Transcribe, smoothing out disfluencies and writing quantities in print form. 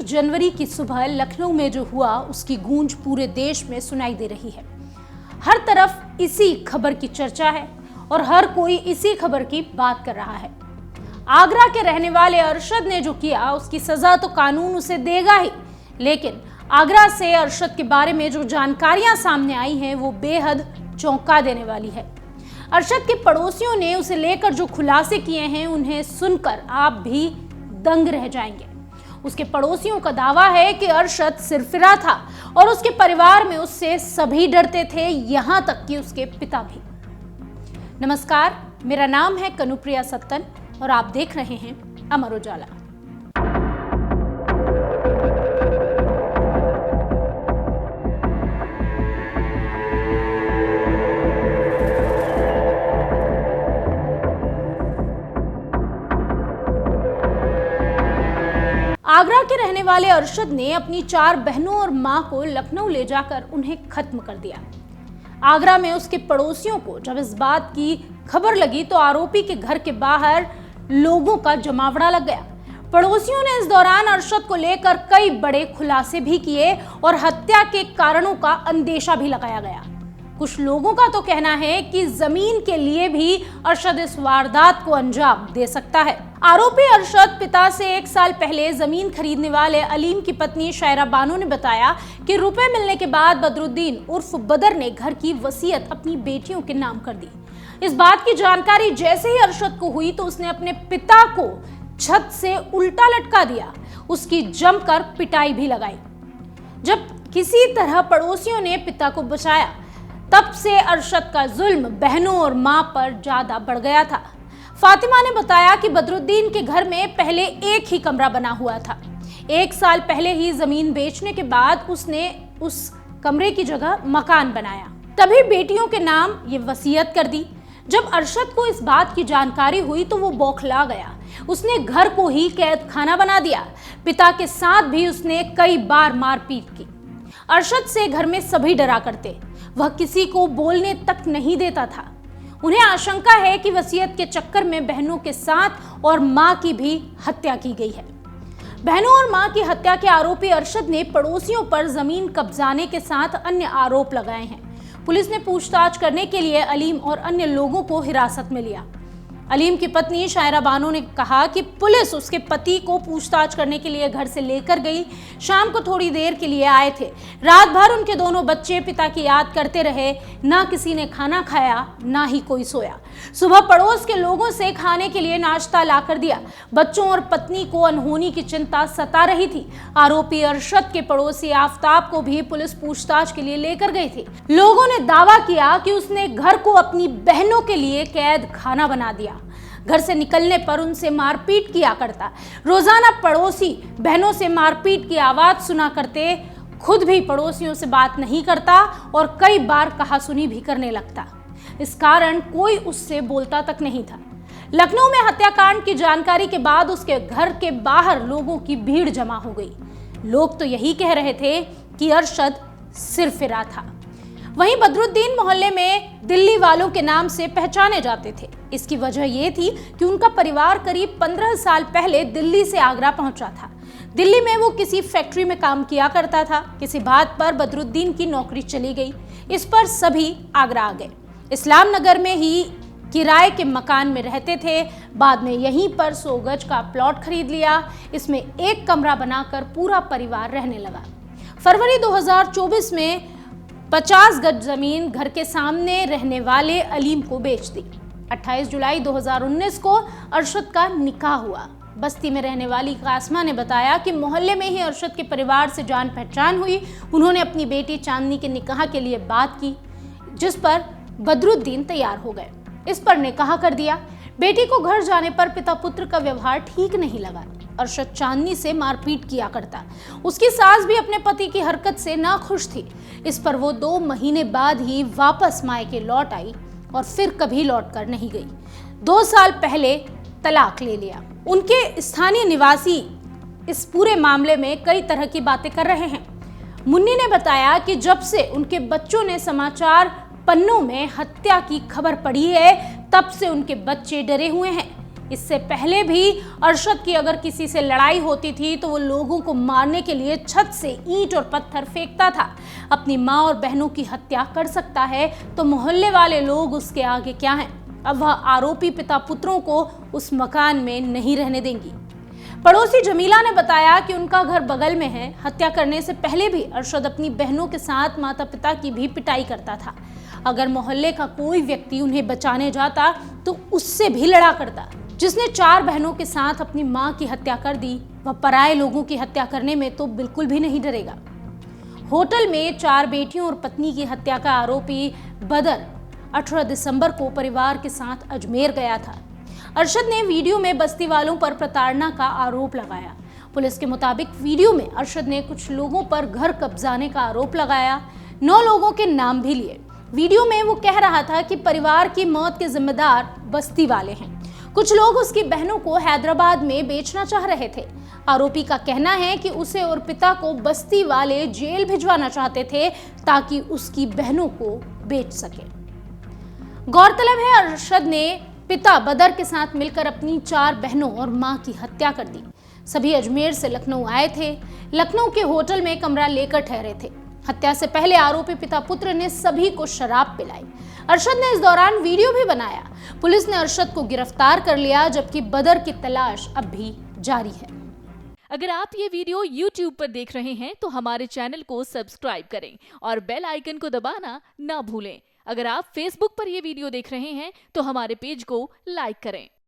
जनवरी की सुबह लखनऊ में जो हुआ उसकी गूंज पूरे देश में सुनाई दे रही है। हर तरफ इसी खबर की चर्चा है और हर कोई इसी खबर की बात कर रहा है। आगरा के रहने वाले अरशद ने जो किया उसकी सजा तो कानून उसे देगा ही, लेकिन आगरा से अरशद के बारे में जो जानकारियां सामने आई हैं वो बेहद चौंका देने वाली है। अरशद के पड़ोसियों ने उसे लेकर जो खुलासे किए हैं उन्हें सुनकर आप भी दंग रह जाएंगे। उसके पड़ोसियों का दावा है कि अरशद सिरफिरा था और उसके परिवार में उससे सभी डरते थे, यहां तक कि उसके पिता भी। नमस्कार, मेरा नाम है कनुप्रिया सत्तन और आप देख रहे हैं अमर उजाला। आगरा के रहने वाले अरशद ने अपनी 4 बहनों और मां को लखनऊ ले जाकर उन्हें खत्म कर दिया। आगरा में उसके पड़ोसियों को जब इस बात की खबर लगी तो आरोपी के घर के बाहर लोगों का जमावड़ा लग गया। पड़ोसियों ने इस दौरान अरशद को लेकर कई बड़े खुलासे भी किए और हत्या के कारणों का अंदेशा भी लगाया गया। कुछ लोगों का तो कहना है कि जमीन के लिए भी अरशद इस वारदात को अंजाम दे सकता है। आरोपी अरशद पिता से 1 साल पहले जमीन खरीदने वाले अलीम की पत्नी शायरा बानो ने बताया कि रुपए मिलने के बाद बदरुद्दीन उर्फ बदर ने घर की वसीयत अपनी बेटियों के नाम कर दी। इस बात की जानकारी जैसे ही अरशद को हुई तो उसने अपने पिता को छत से उल्टा लटका दिया। उसकी जमकर पिटाई भी लगाई। जब किसी तरह पड़ोसियों ने पिता को बचाया तब से अरशद का जुल्म बहनों और मां पर ज्यादा बढ़ गया था। फातिमा ने बताया कि बदरुद्दीन के घर में पहले एक ही कमरा बना हुआ था। 1 साल पहले ही जमीन बेचने के बाद उसने उस कमरे की जगह मकान बनाया, तभी बेटियों के नाम ये वसीयत कर दी। जब अरशद को इस बात की जानकारी हुई तो वो बौखला गया। उसने घर को ही कैद खाना बना दिया। पिता के साथ भी उसने कई बार मारपीट की। अरशद से घर में सभी डरा करते, वह किसी को बोलने तक नहीं देता था। उन्हें आशंका है कि वसीयत के चक्कर में बहनों के साथ और मां की भी हत्या की गई है। बहनों और मां की हत्या के आरोपी अरशद ने पड़ोसियों पर जमीन कब्जाने के साथ अन्य आरोप लगाए हैं। पुलिस ने पूछताछ करने के लिए अलीम और अन्य लोगों को हिरासत में लिया। अलीम की पत्नी शायरा बानो ने कहा कि पुलिस उसके पति को पूछताछ करने के लिए घर से लेकर गई। शाम को थोड़ी देर के लिए आए थे। रात भर उनके दोनों बच्चे पिता की याद करते रहे। ना किसी ने खाना खाया, ना ही कोई सोया। सुबह पड़ोस के लोगों से खाने के लिए नाश्ता ला कर दिया। बच्चों और पत्नी को अनहोनी की चिंता सता रही थी। आरोपी अरशद के पड़ोसी आफ्ताब को भी पुलिस पूछताछ के लिए लेकर गई थी। लोगों ने दावा किया कि उसने घर को अपनी बहनों के लिए कैद खाना बना दिया। घर से निकलने पर उनसे मारपीट किया करता। रोजाना पड़ोसी बहनों से मारपीट की आवाज सुना करते। खुद भी पड़ोसियों से बात नहीं करता और कई बार कहासुनी भी करने लगता। इस कारण कोई उससे बोलता तक नहीं था। लखनऊ में हत्याकांड की जानकारी के बाद उसके घर के बाहर लोगों की भीड़ जमा हो गई। लोग तो यही कह रहे थे कि अरशद सिरफिरा था। वहीं बदरुद्दीन मोहल्ले में दिल्ली वालों के नाम से पहचाने जाते थे। इसकी वजह यह थी कि उनका परिवार करीब 15 साल पहले दिल्ली से आगरा पहुंचा था। दिल्ली में वो किसी फैक्ट्री में काम किया करता था। किसी बात पर बदरुद्दीन की नौकरी चली गई। इस पर सभी आगरा आ गए। इस्लाम नगर में ही किराए के मकान में रहते थे। बाद में यहीं पर 100 गज का प्लॉट खरीद लिया। इसमें एक कमरा बनाकर पूरा परिवार रहने लगा। फरवरी 2024 में 50 गज जमीन घर के सामने रहने वाले अलीम को बेच दी। 28 जुलाई 2019 को अरशद का निकाह हुआ। बस्ती में रहने वाली कासमा ने बताया कि मोहल्ले में ही अरशद के परिवार से जान पहचान हुई। उन्होंने अपनी बेटी चांदनी के निकाह के लिए बात की, जिस पर बदरुद्दीन तैयार हो गए। इस पर निकाह कर दिया। बेटी को घर जाने पर पिता पुत्र का व्यवहार ठीक नहीं लगा। अरशद चांदनी से मारपीट किया करता। उसकी सास भी अपने पति की हरकत से नाखुश थी। इस पर वो 2 महीने बाद ही वापस मायके लौट आई और फिर कभी लौट कर नहीं गई। 2 साल पहले तलाक ले लिया। उनके स्थानीय निवासी इस पूरे मामले में कई तरह की बातें कर रहे हैं। मुन्नी ने बताया कि जब से उनके बच्चों ने समाचार पन्नों में हत्या की खबर पड़ी है, तब से उनके बच्चे डरे हुए हैं। इससे पहले भी अरशद की अगर किसी से लड़ाई होती थी तो वो लोगों को मारने के लिए छत से ईंट और पत्थर फेंकता था। अपनी माँ और बहनों की हत्या कर सकता है तो मोहल्ले वाले लोग उसके आगे क्या हैं? अब वह आरोपी पिता पुत्रों को उस मकान में नहीं रहने देंगी। पड़ोसी जमीला ने बताया कि उनका घर बगल में है। हत्या करने से पहले भी अरशद अपनी बहनों के साथ माता पिता की भी पिटाई करता था। अगर मोहल्ले का कोई व्यक्ति उन्हें बचाने जाता तो उससे भी लड़ा करता। जिसने 4 बहनों के साथ अपनी मां की हत्या कर दी, वह पराये लोगों की हत्या करने में तो बिल्कुल भी नहीं डरेगा। होटल में 4 बेटियों और पत्नी की हत्या का आरोपी बदर 18 दिसंबर को परिवार के साथ अजमेर गया था। अरशद ने वीडियो में बस्ती वालों पर प्रताड़ना का आरोप लगाया। पुलिस के मुताबिक वीडियो में अरशद ने कुछ लोगों पर घर कब्जाने का आरोप लगाया। 9 लोगों के नाम भी लिए। वीडियो में वो कह रहा था कि परिवार की मौत के जिम्मेदार बस्ती वाले हैं। कुछ लोग उसकी बहनों को हैदराबाद में बेचना चाह रहे थे। आरोपी का कहना है कि उसे और पिता को बस्ती वाले जेल भिजवाना चाहते थे ताकि उसकी बहनों को बेच सके। गौरतलब है अरशद ने पिता बदर के साथ मिलकर अपनी 4 बहनों और मां की हत्या कर दी। सभी अजमेर से लखनऊ आए थे। लखनऊ के होटल में कमरा लेकर ठहरे थे। हत्या से पहले आरोपी पिता पुत्र ने सभी को शराब पिलाई। अरशद ने इस दौरान वीडियो भी बनाया। पुलिस ने अरशद को गिरफ्तार कर लिया, जबकि बदर की तलाश अब भी जारी है। अगर आप ये वीडियो YouTube पर देख रहे हैं तो हमारे चैनल को सब्सक्राइब करें और बेल आइकन को दबाना ना भूलें। अगर आप Facebook पर ये वीडियो देख रहे हैं तो हमारे पेज को लाइक करें।